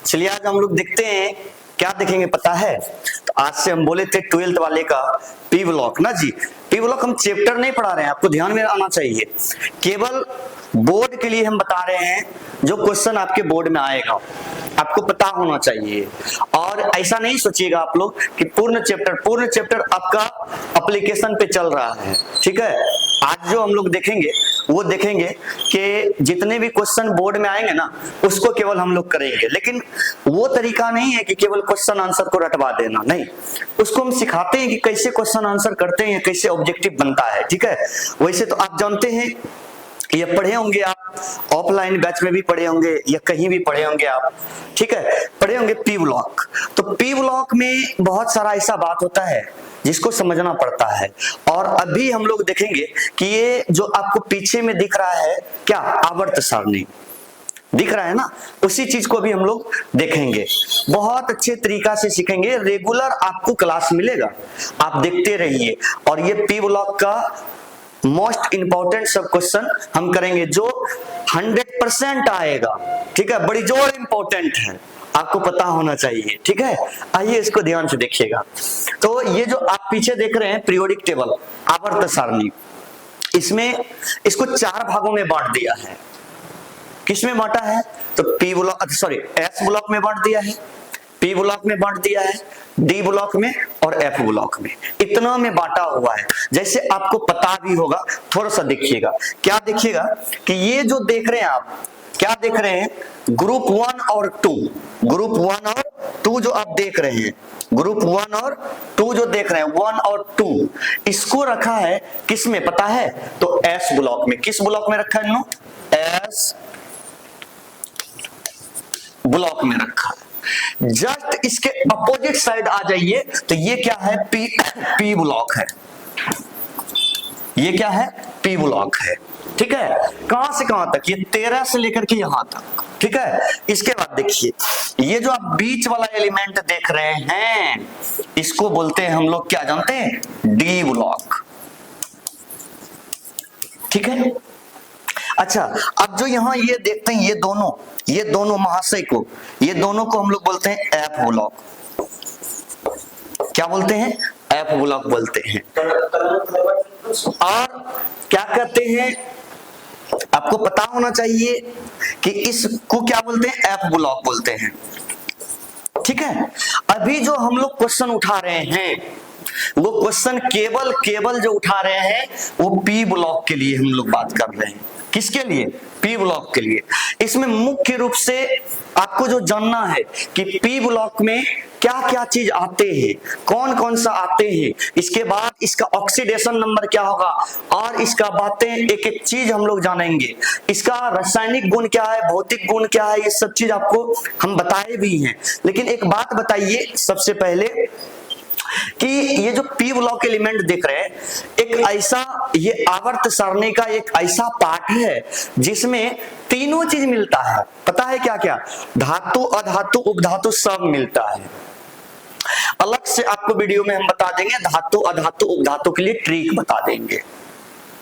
चलिए आज हम लोग देखते हैं क्या देखेंगे पता है। तो आज से हम बोले थे 12th वाले का पी ब्लॉक ना जी। पी ब्लॉक हम चैप्टर नहीं पढ़ा रहे हैं, आपको ध्यान में आना चाहिए, केवल बोर्ड के लिए हम बता रहे हैं। जो क्वेश्चन आपके बोर्ड में आएगा आपको पता होना चाहिए। और ऐसा नहीं सोचिएगा आप लोग कि पूर्ण चैप्टर आपका एप्लीकेशन पे चल रहा है। ठीक है, आज जो हम लोग देखेंगे वो देखेंगे कि जितने भी क्वेश्चन बोर्ड में आएंगे ना उसको केवल हम लोग करेंगे, लेकिन वो तरीका नहीं है कि केवल क्वेश्चन आंसर को रटवा देना, नहीं, उसको हम सिखाते हैं कि कैसे क्वेश्चन आंसर करते हैं, कैसे ऑब्जेक्टिव बनता है। ठीक है, वैसे तो आप जानते हैं, ये पढ़े होंगे आप, ऑफलाइन बैच में भी पढ़े होंगे या कहीं भी पढ़े होंगे आप। ठीक है, पढ़े होंगे पी ब्लॉक। तो पी ब्लॉक में बहुत सारा ऐसा बात होता है जिसको समझना पड़ता है। और अभी हम लोग देखेंगे कि ये जो आपको पीछे में दिख रहा है क्या, आवर्त सारणी दिख रहा है ना, उसी चीज को भी हम लोग देखेंगे, बहुत अच्छे तरीका से सीखेंगे। रेगुलर आपको क्लास मिलेगा, आप देखते रहिए। और ये पी ब्लॉक का मोस्ट इंपॉर्टेंट सब क्वेश्चन हम करेंगे जो 100% आएगा। ठीक है, बड़ी जोर इंपॉर्टेंट है, आपको पता होना चाहिए। ठीक है, आइए इसको ध्यान से देखिएगा। तो ये जो आप पीछे देख रहे हैं पीरियोडिक टेबल, आवर्त सारणी, इसमें इसको 4 भागों में बांट दिया है। किसमें बांटा है, तो पी ब्लॉक एस ब्लॉक में बांट दिया है, पी ब्लॉक में बांट दिया है, डी ब्लॉक में और एफ ब्लॉक में, इतना में बांटा हुआ है। जैसे आपको पता भी होगा, थोड़ा सा देखिएगा, क्या देखिएगा कि ये जो देख रहे हैं आप, क्या देख रहे हैं, ग्रुप 1 और 2, ग्रुप 1 और 2 जो आप देख रहे हैं, ग्रुप 1 और 2 जो देख रहे हैं, 1 और 2, इसको रखा है किस में पता है, तो एस ब्लॉक में। किस ब्लॉक में रखा है, एस ब्लॉक में रखा है। जस्ट इसके अपोजिट साइड आ जाइए तो ये क्या है, पी ब्लॉक है। ये क्या है, पी ब्लॉक है। ठीक है, कहां से कहां तक, ये 13 से लेकर के यहां तक। ठीक है, इसके बाद देखिए ये जो आप बीच वाला एलिमेंट देख रहे हैं इसको बोलते हैं हम लोग, क्या जानते हैं, डी ब्लॉक। ठीक है, अच्छा, अब जो यहां ये देखते हैं, ये दोनों महाशय को, ये दोनों को हम लोग बोलते हैं एफ ब्लॉक। क्या बोलते हैं, एफ ब्लॉक बोलते हैं। और क्या कहते हैं, आपको पता होना चाहिए कि इसको क्या बोलते हैं, एफ ब्लॉक बोलते हैं। ठीक है, अभी जो हम लोग क्वेश्चन उठा रहे हैं वो क्वेश्चन केवल जो उठा रहे हैं वो पी ब्लॉक के लिए हम लोग बात कर रहे हैं। किसके लिए, पी ब्लॉक के लिए। इसमें मुख्य रूप से आपको जो जानना है कि पी ब्लॉक में क्या क्या चीज आते हैं, कौन कौन सा आते हैं, इसके बाद इसका ऑक्सीडेशन नंबर क्या होगा, और इसका बातें एक एक चीज हम लोग जानेंगे। इसका रासायनिक गुण क्या है, भौतिक गुण क्या है, ये सब चीज आपको हम बताए भी हैं। लेकिन एक बात बताइए सबसे पहले कि ये जो पी ब्लॉक एलिमेंट देख रहे हैं, एक ऐसा, ये आवर्त सारणी का एक ऐसा पार्ट है जिसमें तीनों चीज मिलता है। पता है क्या क्या, धातु, अधातु, उपधातु सब मिलता है। अलग से आपको वीडियो में हम बता देंगे, धातु, अधातु, उपधातु के लिए ट्रिक बता देंगे।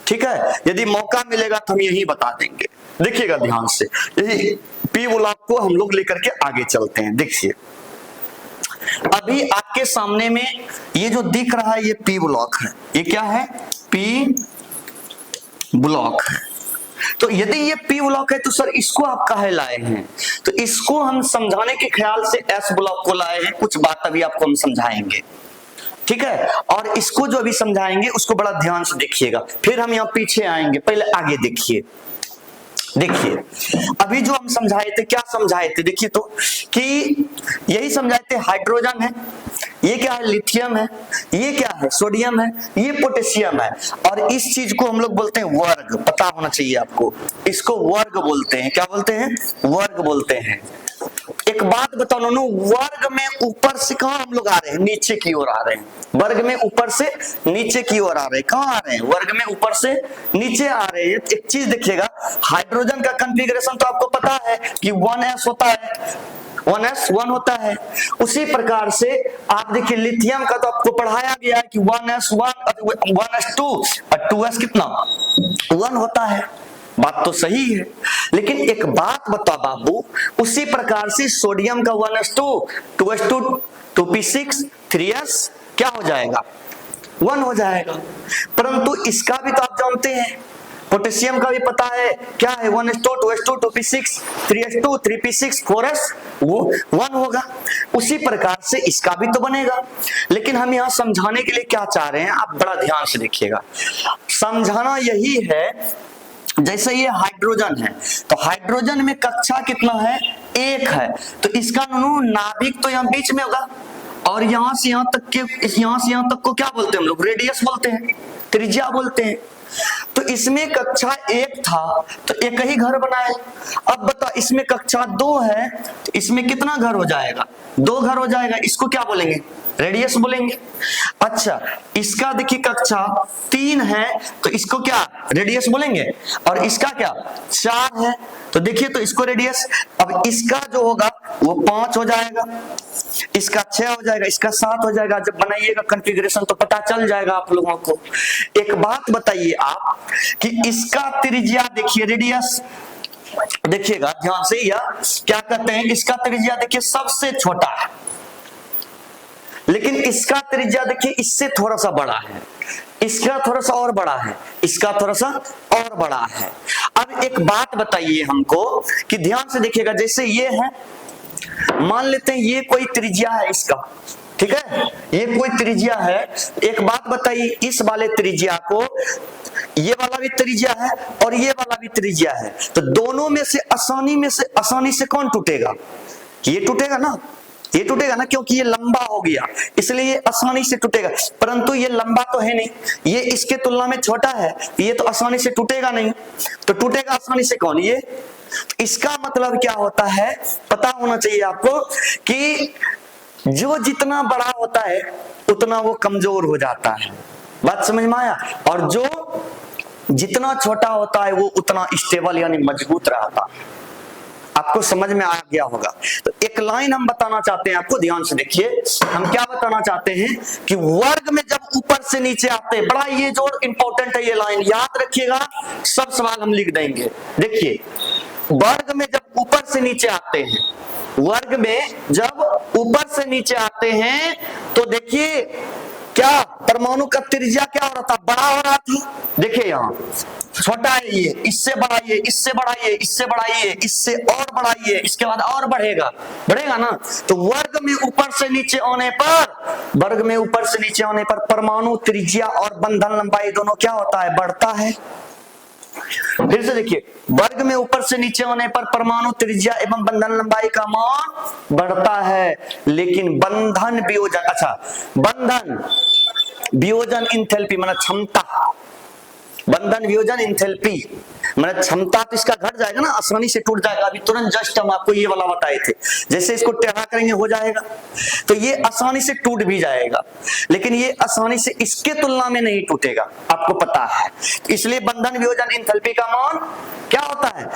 ठीक है, यदि मौका मिलेगा तो हम यही बता देंगे। देखिएगा ध्यान से, यही पी ब्लॉक को हम लोग लेकर के आगे चलते हैं। देखिए अभी आपके सामने में ये जो दिख रहा है ये पी ब्लॉक है। ये क्या है, पी ब्लॉक है। तो यदि ये पी ब्लॉक है तो सर इसको आप काहे लाए हैं, तो इसको हम समझाने के ख्याल से एस ब्लॉक को लाए हैं। कुछ बात अभी आपको हम समझाएंगे। ठीक है, और इसको जो अभी समझाएंगे उसको बड़ा ध्यान से देखिएगा, फिर हम यहाँ पीछे आएंगे, पहले आगे देखिए। देखिए अभी जो हम समझाए थे, क्या समझाए थे, देखिए तो कि यही समझाए थे, हाइड्रोजन है, ये क्या है, लिथियम है, ये क्या है, सोडियम है, ये पोटेशियम है, और इस चीज को हम लोग बोलते हैं वर्ग। पता होना चाहिए आपको, इसको वर्ग बोलते हैं। क्या बोलते हैं, वर्ग बोलते हैं। एक बात बताओ नोनू, वर्ग में ऊपर से कहां हम लोग आ रहे हैं, नीचे की ओर आ रहे हैं। वर्ग में ऊपर से नीचे की ओर आ रहे हैं, कहां आ रहे हैं, वर्ग में ऊपर से नीचे आ रहे हैं। एक चीज देखिएगा, हाइड्रोजन का कॉन्फ़िगरेशन तो आपको पता है कि 1s होता है, 1s 1 होता है। उसी प्रकार से आप देखिए लिथियम का तो आपको पढ़ाया गया है कि 1s 1, 1s 2 और 2s कितना 1 होता है। बात तो सही है, लेकिन एक बात बता बाबू, उसी प्रकार से सोडियम का 1s2 2s2 2p6 3s क्या हो जाएगा 1 हो जाएगा। परंतु इसका भी तो आप जानते हैं, पोटेशियम का भी पता है क्या है 1s2 2s2 2p6 3s2 3p6 4s वो 1 होगा। उसी प्रकार से इसका भी तो बनेगा। लेकिन हम यहाँ समझाने के लिए क्या चाह रहे हैं, आप बड़ा ध्यान से देखिएगा। समझाना यही है, जैसे ये हाइड्रोजन है तो हाइड्रोजन में कक्षा कितना है 1 है, तो इसका नाभिक तो यहाँ बीच में होगा और यहां से यहां तक के यहां से यहां तक को क्या बोलते हैं हम लोग, रेडियस बोलते हैं, त्रिज्या बोलते हैं। तो इसमें कक्षा 1 था तो एक ही घर बनाए। अब बता इसमें कक्षा 2 है तो इसमें कितना घर हो जाएगा 2 घर हो जाएगा। इसको क्या बोलेंगे रेडियस बोलेंगे। अच्छा इसका देखिए कक्षा 3 है तो इसको क्या रेडियस बोलेंगे, और इसका क्या 4 है तो देखिए तो इसको रेडियस। अब इसका जो होगा वो 5 हो जाएगा, इसका 6 हो जाएगा, इसका 7 हो जाएगा। जब बनाइएगा कॉन्फ़िगरेशन तो पता चल जाएगा आप लोगों को। एक बात बताइए आप कि इसका त्रिज्या देखिए रेडियस, देखिएगा ध्यान से, या क्या कहते हैं इसका त्रिज्या देखिए सबसे छोटा है, लेकिन इसका त्रिज्या देखिए इससे थोड़ा सा बड़ा है, इसका थोड़ा सा और बड़ा है, इसका थोड़ा सा और बड़ा है। अब एक बात बताइए हमको कि ध्यान से देखिएगा, जैसे ये है, मान लेते हैं ये कोई त्रिज्या है इसका, ठीक है, ये कोई त्रिज्या है। एक बात बताइए, इस वाले त्रिज्या को ये वाला भी त्रिज्या है और ये वाला भी त्रिज्या है, तो दोनों में से आसानी से कौन टूटेगा, ये टूटेगा ना, ये टूटेगा ना, क्योंकि ये लंबा हो गया इसलिए ये आसानी से टूटेगा। परंतु ये लंबा तो है नहीं, ये इसके तुलना में छोटा है, ये तो आसानी से टूटेगा नहीं, तो टूटेगा आसानी से कौन, ये। इसका मतलब क्या होता है पता होना चाहिए आपको कि जो जितना बड़ा होता है उतना वो कमजोर हो जाता है, बात समझ में आया, और जो जितना छोटा होता है वो उतना स्टेबल यानी मजबूत रहता है। आपको समझ में आ गया होगा। तो एक लाइन हम बताना चाहते हैं आपको, ध्यान से देखिए। हम क्या बताना चाहते हैं कि वर्ग में जब ऊपर से नीचे आते हैं, बड़ा ये जो इंपॉर्टेंट है ये लाइन याद रखिएगा, सब सवाल हम लिख देंगे। देखिए वर्ग में जब ऊपर से नीचे आते हैं, वर्ग में जब ऊपर से नीचे आते हैं तो देखिए क्या परमाणु का त्रिज्या क्या हो रहा था, बड़ा हो रहा था। देखिए यहाँ छोटा है ये, इससे बढ़ाइए, इससे बढ़ाइए, इससे बढ़ाइए, इससे और बढ़ाइए, इसके बाद और बढ़ेगा ना। तो वर्ग में ऊपर से नीचे आने पर, वर्ग में ऊपर से नीचे आने पर परमाणु त्रिज्या और बंधन लंबाई दोनों क्या होता है, बढ़ता है। फिर से देखिए, वर्ग में ऊपर से नीचे होने पर परमाणु त्रिज्या एवं बंधन लंबाई का मान बढ़ता है, लेकिन बंधन वियोजन, अच्छा बंधन वियोजन इंथैल्पी माना क्षमता, बंधन वियोजन इंथैल्पी मतलब क्षमता तो इसका घट जाएगा ना, आसानी से टूट जाएगा। अभी तुरंत जस्ट हम आपको ये वाला बताए थे, जैसे इसको टेढ़ा करेंगे हो जाएगा, तो ये आसानी से टूट भी जाएगा, लेकिन ये आसानी से इसके तुलना में नहीं टूटेगा, आपको पता है। इसलिए बंधन वियोजन इंथैल्पी का मान क्या होता है,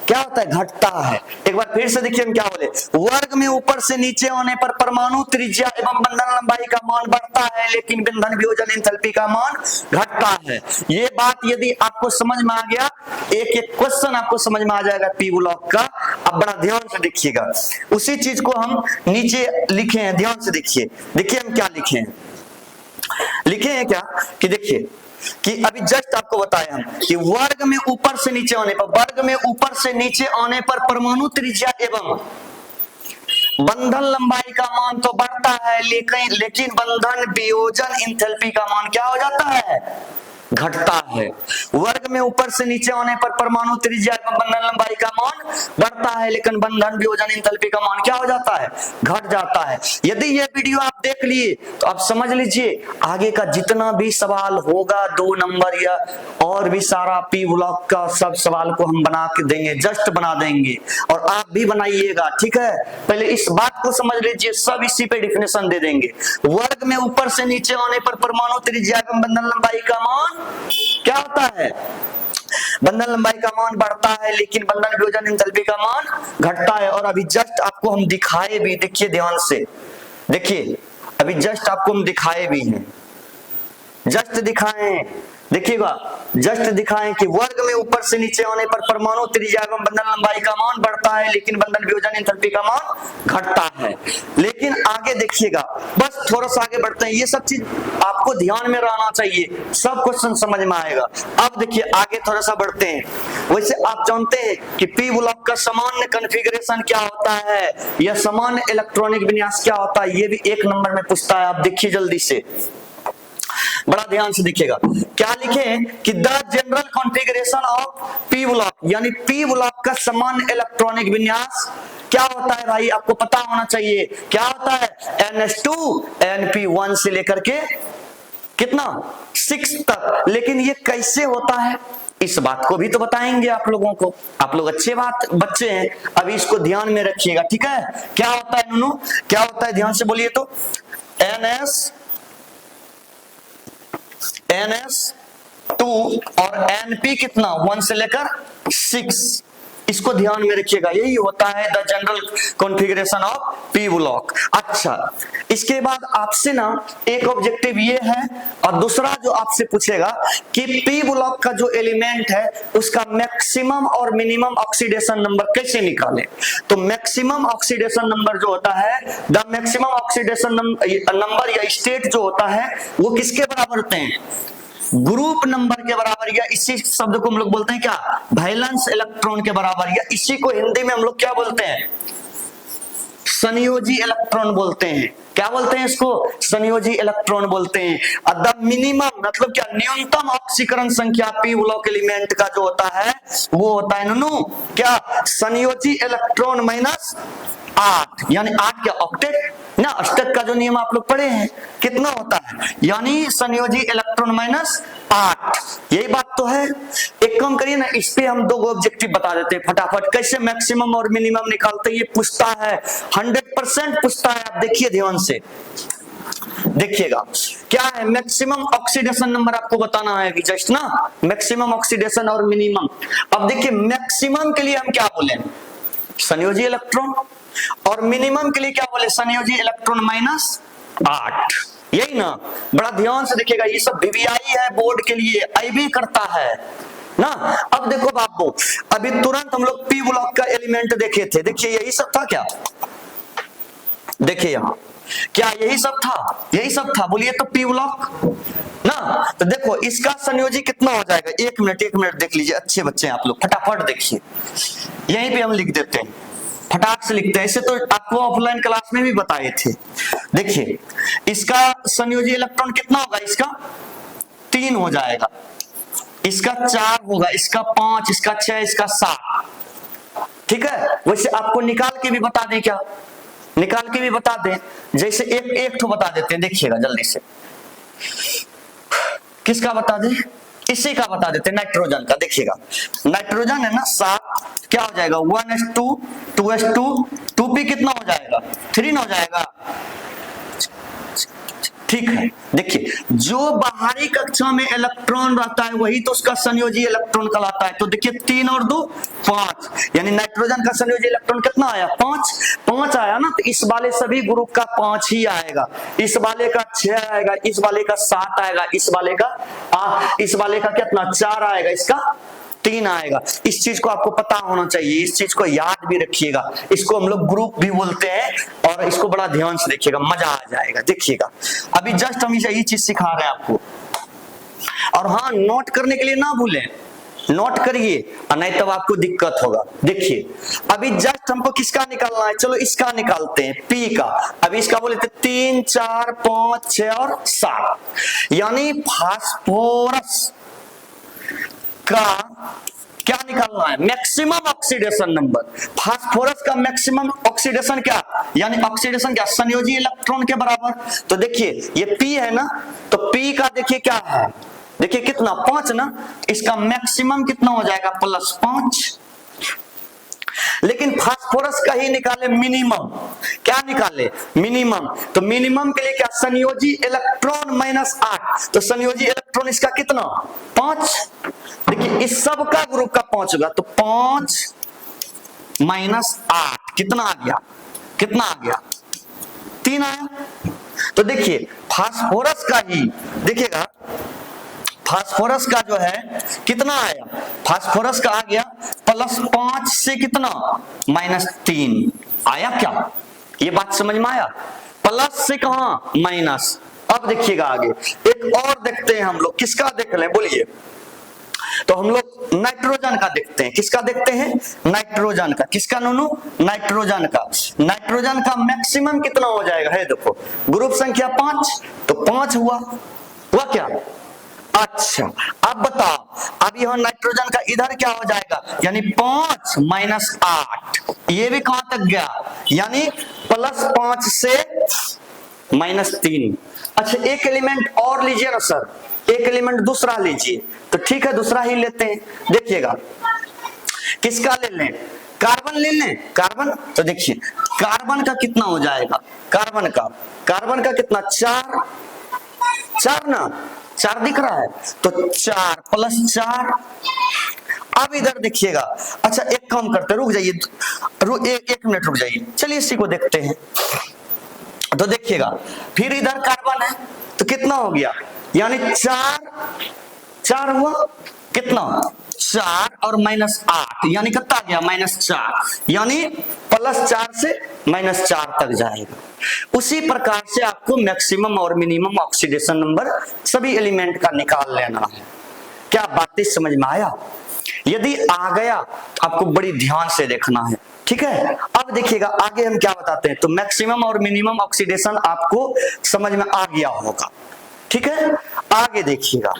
क्या होता है, घटता है। एक बार फिर से देखिए हम क्या बोले, वर्ग में ऊपर से नीचे होने पर परमाणु त्रिज्या एवं बंधन लंबाई का मान बढ़ता है, लेकिन बंधन वियोजन इंथैल्पी का मान घटता है। ये बात यदि आपको समझ में आ गया, एक एक क्वेश्चन आपको समझ में आ जाएगा पी ब्लॉक का। अब बड़ा ध्यान से देखिएगा, उसी चीज को हम नीचे लिखे हैं, ध्यान से देखिए। देखिए हम क्या लिखे हैं, लिखे हैं क्या कि देखिए कि अभी जस्ट आपको बताया हम कि वर्ग में ऊपर से नीचे आने पर, वर्ग में ऊपर से नीचे आने पर परमाणु त्रिज्या एवं बंधन लंबाई का मान तो बढ़ता है, लेकिन बंधन वियोजन इंथैल्पी का मान क्या हो जाता है, घटता है। वर्ग में ऊपर से नीचे आने पर परमाणु त्रिज्या एवं बंधन लंबाई का मान बढ़ता है, लेकिन बंधन वियोजन इंथैल्पी का मान क्या हो जाता है, घट जाता है। यदि ये वीडियो आप देख लिए तो आप समझ लीजिए आगे का जितना भी सवाल होगा 2 नंबर या और भी सारा पी ब्लॉक का सब सवाल को हम बना के देंगे, जस्ट बना देंगे, और आप भी बनाइएगा, ठीक है। पहले इस बात को समझ लीजिए, सब इसी पे डिफिनेशन दे देंगे। वर्ग में ऊपर से नीचे आने पर परमाणु त्रिज्या एवं बंधन लंबाई का मान क्या होता है, बंधन लंबाई का मान बढ़ता है, लेकिन बंधन वियोजन इंथैल्पी का मान घटता है। और अभी जस्ट आपको हम दिखाए भी, देखिए ध्यान से देखिए, अभी जस्ट आपको हम दिखाए भी हैं, जस्ट दिखाएं देखिएगा, जस्ट दिखाएं कि वर्ग में ऊपर से नीचे आने पर परमाणु त्रिज्या एवं बंधन लंबाई का मान बढ़ता है, लेकिन बंधन वियोजन एंथैल्पी का मान घटता है। लेकिन आगे देखिएगा, बस थोड़ा सा आगे बढ़ते हैं, ये सब चीज आपको ध्यान में रहना चाहिए, सब क्वेश्चन समझ में आएगा। अब देखिए आगे थोड़ा सा बढ़ते हैं। वैसे आप जानते हैं कि पी ब्लॉक का सामान्य कॉन्फ़िगरेशन क्या होता है, या सामान्य इलेक्ट्रॉनिक विन्यास क्या होता है, ये भी 1 नंबर में पूछता है। आप देखिए जल्दी से, बड़ा ध्यान से देखिएगा, क्या लिखे कि the general configuration of P block, यानी पी ब्लॉक का सामान्य इलेक्ट्रॉनिक विन्यास क्या होता है भाई, आपको पता होना चाहिए। क्या होता है, NH2 NP1 से लेकर के कितना 6 तक। लेकिन ये कैसे होता है, इस बात को भी तो बताएंगे आप लोगों को। आप लोग अच्छे बच्चे हैं, अभी इसको ध्यान में रखिएगा, ठीक है। क्या होता है नूनू, क्या होता है, ध्यान से बोलिए तो। NS2 और NP कितना 1 से लेकर 6, इसको ध्यान में रखिएगा, यही होता है the general configuration of P block. अच्छा, इसके बाद आपसे ना एक ऑब्जेक्टिव ये है, और दूसरा जो आपसे पूछेगा कि पी ब्लॉक का जो एलिमेंट है उसका मैक्सिमम और मिनिमम ऑक्सीडेशन नंबर कैसे निकालें। तो मैक्सिमम ऑक्सीडेशन नंबर जो होता है, द मैक्सिमम ऑक्सीडेशन नंबर या स्टेट जो होता है वो किसके बराबर होते हैं, ग्रुप नंबर के बराबर, या इसी शब्द को हम लोग बोलते हैं क्या, वैलेंस इलेक्ट्रॉन के बराबर, या इसी को हिंदी में हम लोग क्या बोलते हैं, संयोजी इलेक्ट्रॉन बोलते हैं। क्या बोलते हैं इसको, संयोजी इलेक्ट्रॉन बोलते हैं। द मिनिमम मतलब क्या, न्यूनतम ऑक्सीकरण संख्या पी ब्लॉक एलिमेंट का जो होता है वो होता है नूनू क्या, संयोजी इलेक्ट्रॉन माइनस 8, यानी 8 क्या, ऑक्टेट ना, अष्टक का जो नियम आप लोग पढ़े हैं कितना होता है, यानी संयोजी इलेक्ट्रॉन माइनस 8। यही बात तो है। एक काम करिए ना, इस पे हम 2 ऑब्जेक्टिव बता देते हैं फटाफट, कैसे मैक्सिमम और मिनिमम निकालते हैं। ये पूछता है, 100% पूछता है। आप देखिए ध्यान से देखिएगा, क्या है मैक्सिमम ऑक्सीडेशन नंबर आपको बताना है जस्ट ना, मैक्सिमम ऑक्सीडेशन और मिनिमम। अब देखिए मैक्सिमम के लिए हम क्या बोले, संयोजी इलेक्ट्रॉन, और मिनिमम के लिए क्या बोले, संयोजी इलेक्ट्रॉन माइनस 8। यही ना, बड़ा ध्यान से देखिएगा, ये सब VVI है, बोर्ड के लिए आईबी करता है ना। अब देखो बाबू, अभी तुरंत हम लोग पी ब्लॉक का एलिमेंट देखे थे, देखिए यही सब था क्या, देखिए यहाँ क्या यही सब था, यही सब था, बोलिए तो पी ब्लॉक ना। तो देखो इसका संयोजी कितना हो जाएगा, 1 मिनट देख लीजिए, अच्छे बच्चे हैं आप लोग, फटाफट देखिए, यहीं पे हम लिख देते हैं, फटाक से लिखते हैं, ऐसे तो आपको ऑफलाइन क्लास में भी बताए थे। देखिए इसका संयोजी इलेक्ट्रॉन कितना होगा, इसका 3 हो जाएगा, इसका 4 होगा, इसका 5, इसका 6, इसका 7। ठीक है, वैसे आपको निकाल के भी बता दें क्या, निकाल के भी बता दें, जैसे एक तो बता देते हैं, देखिएगा जल्दी से, किसका बता दें, इसी का बता देते हैं, नाइट्रोजन का। देखिएगा नाइट्रोजन है ना 7, क्या हो जाएगा 1s2 2s2 2p कितना हो जाएगा 3 हो जाएगा। ठीक है, देखिए जो बाहरी कक्षा में इलेक्ट्रॉन रहता है वही तो उसका संयोजी इलेक्ट्रॉन कहलाता है। तो देखिए 3 और 2 5, यानी नाइट्रोजन का संयोजी इलेक्ट्रॉन कितना आया 5 आया ना। तो इस वाले सभी ग्रुप का 5 ही आएगा, इस वाले का 6 आएगा, इस वाले का 7 आएगा, इस वाले का कितना 4 आएगा, इसका 3 आएगा। इस चीज को आपको पता होना चाहिए, इस चीज को याद भी रखिएगा। इसको हम लोग ग्रुप भी बोलते हैं, और इसको बड़ा ध्यान से देखिएगा, मजा आ जाएगा। देखिएगा अभी जस्ट हम यही चीज सिखा रहे हैं आपको। और हाँ, नोट करने के लिए ना भूलें, नोट करिए, नहीं तब आपको दिक्कत होगा। देखिए अभी जस्ट हमको किसका निकालना है, चलो इसका निकालते हैं, पी का। अभी इसका बोले थे 3 4 5 6 और 7, यानी फास्फोरस का क्या निकालना है, मैक्सिमम ऑक्सीडेशन नंबर। फास्फोरस का मैक्सिमम ऑक्सीडेशन क्या, यानी ऑक्सीडेशन क्या, संयोजी इलेक्ट्रॉन के बराबर। तो देखिए ये P है ना, तो P का देखिए क्या है, देखिए कितना 5 ना, इसका मैक्सिमम कितना हो जाएगा +5। लेकिन फास्फोरस का ही निकाले मिनिमम, क्या निकाले मिनिमम। तो मिनिमम के लिए क्या, संयोजी इलेक्ट्रॉन -8, तो संयोजी इलेक्ट्रॉन इसका कितना 5। देखिए इस सब का ग्रुप का 5 होगा, तो 5 -8 कितना आ गया, कितना आ गया 3 आया। तो देखिए फास्फोरस का ही, देखिएगा फास्फोरस का जो है कितना आया, फास्फोरस का आ गया +5 से कितना -3 आया क्या, ये बात समझ में आया, प्लस से कहां माइनस। अब देखिएगा आगे एक और देखते हैं हम लोग, किसका देख लें बोलिए, तो हम लोग नाइट्रोजन का देखते हैं, किसका देखते हैं, नाइट्रोजन का, किसका नोनू, नाइट्रोजन का। नाइट्रोजन का मैक्सिमम कितना हो जाएगा, है देखो ग्रुप संख्या 5, तो 5 हुआ क्या, अच्छा अब बताओ, अब यह नाइट्रोजन का इधर क्या हो जाएगा, यानी 5 - 8, ये भी कहां तक गया, यानी +5 से -3। अच्छा एक एलिमेंट और लीजिए ना सर, एक एलिमेंट दूसरा लीजिए, तो ठीक है दूसरा ही लेते हैं। देखिएगा किसका ले लें, कार्बन ले लें, कार्बन, तो देखिए कार्बन का कितना हो जाएगा, कार्बन का कितना 4 ना, 4 दिख रहा है, तो 4 + 4। अब इधर देखिएगा, अच्छा एक काम करते, रुक जाइए, एक मिनट रुक जाइए, चलिए इसी को देखते हैं। तो देखिएगा फिर इधर कार्बन है, तो कितना हो गया, यानी 4 हुआ, कितना 4 और -8, यानी कितना गया -4, यानी +4 से -4 तक जाएगा। उसी प्रकार से आपको मैक्सिमम और मिनिमम ऑक्सीडेशन नंबर सभी एलिमेंट का निकाल लेना है। क्या बातें समझ में आया, यदि आ गया तो आपको बड़ी ध्यान से देखना है, ठीक है। अब देखिएगा आगे हम क्या बताते हैं, तो मैक्सिमम और मिनिमम ऑक्सीडेशन आपको समझ में आ गया होगा, ठीक है। आगे देखिएगा,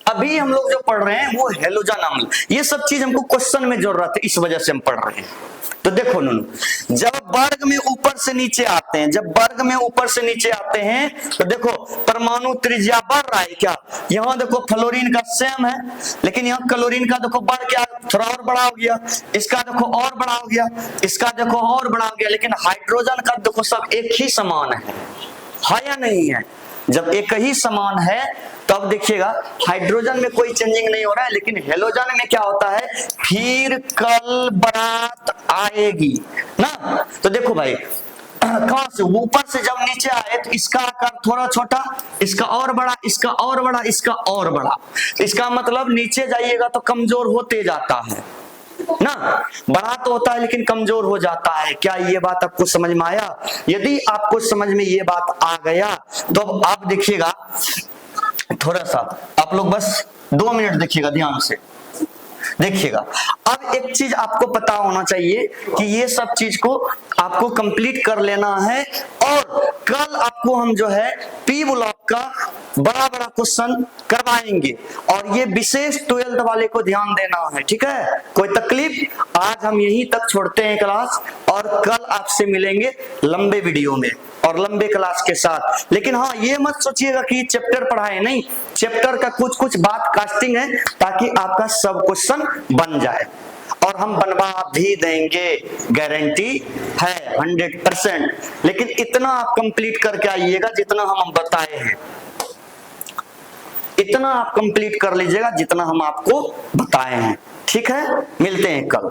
अभी हम लोग जो पढ़ रहे हैं वो हैलोजन अम्ल, ये सब चीज हमको क्वेश्चन में जरूरत है, इस वजह से हम पढ़ रहे हैं। तो देखो नूनू, जब वर्ग में ऊपर से नीचे आते हैं, जब वर्ग में ऊपर से नीचे आते हैं, तो देखो परमाणु त्रिज्या बढ़ रहा है क्या, यहाँ देखो फ्लोरीन का सेम है, लेकिन यहाँ क्लोरीन का देखो बढ़ गया, थोड़ा और बड़ा हो गया, इसका देखो और बड़ा हो गया, इसका देखो और बड़ा हो गया, लेकिन हाइड्रोजन का देखो सब एक ही समान है या नहीं है। जब एक ही समान है तब देखिएगा हाइड्रोजन में कोई चेंजिंग नहीं हो रहा है, लेकिन हेलोजन में क्या होता है, फिर कल बारात आएगी ना। तो देखो भाई कहां से ऊपर से जब नीचे आए तो इसका आकार थोड़ा छोटा, इसका और बड़ा, इसका और बड़ा, इसका और बड़ा, इसका मतलब नीचे जाइएगा तो कमजोर होते जाता है ना, बड़ा तो होता है लेकिन कमजोर हो जाता है। क्या ये बात आपको समझ में आया, यदि आपको समझ में ये बात आ गया तो आप देखिएगा, थोड़ा सा आप लोग बस 2 मिनट देखिएगा, ध्यान से देखिएगा। अब एक चीज आपको पता होना चाहिए कि ये सब चीज को आपको कंप्लीट कर लेना है, और कल आपको हम जो है पी ब्लॉक का बड़ा क्वेश्चन करवाएंगे, और ये विशेष 12th वाले को ध्यान देना है, ठीक है। कोई तकलीफ, आज हम यहीं तक छोड़ते हैं क्लास, और कल आपसे मिलेंगे लंबे वीडियो में और लंबे क्लास के साथ। लेकिन हाँ ये मत सोचिएगा कि चैप्टर पढ़ाए, नहीं, चैप्टर का कुछ बात कास्टिंग है ताकि आपका सब क्वेश्चन बन जाए, और हम बनवा भी देंगे, गारंटी है 100%। लेकिन इतना आप कंप्लीट करके आइएगा जितना हम बताए हैं, इतना आप कंप्लीट कर लीजिएगा जितना हम आपको बताए हैं, ठीक है। मिलते हैं कल।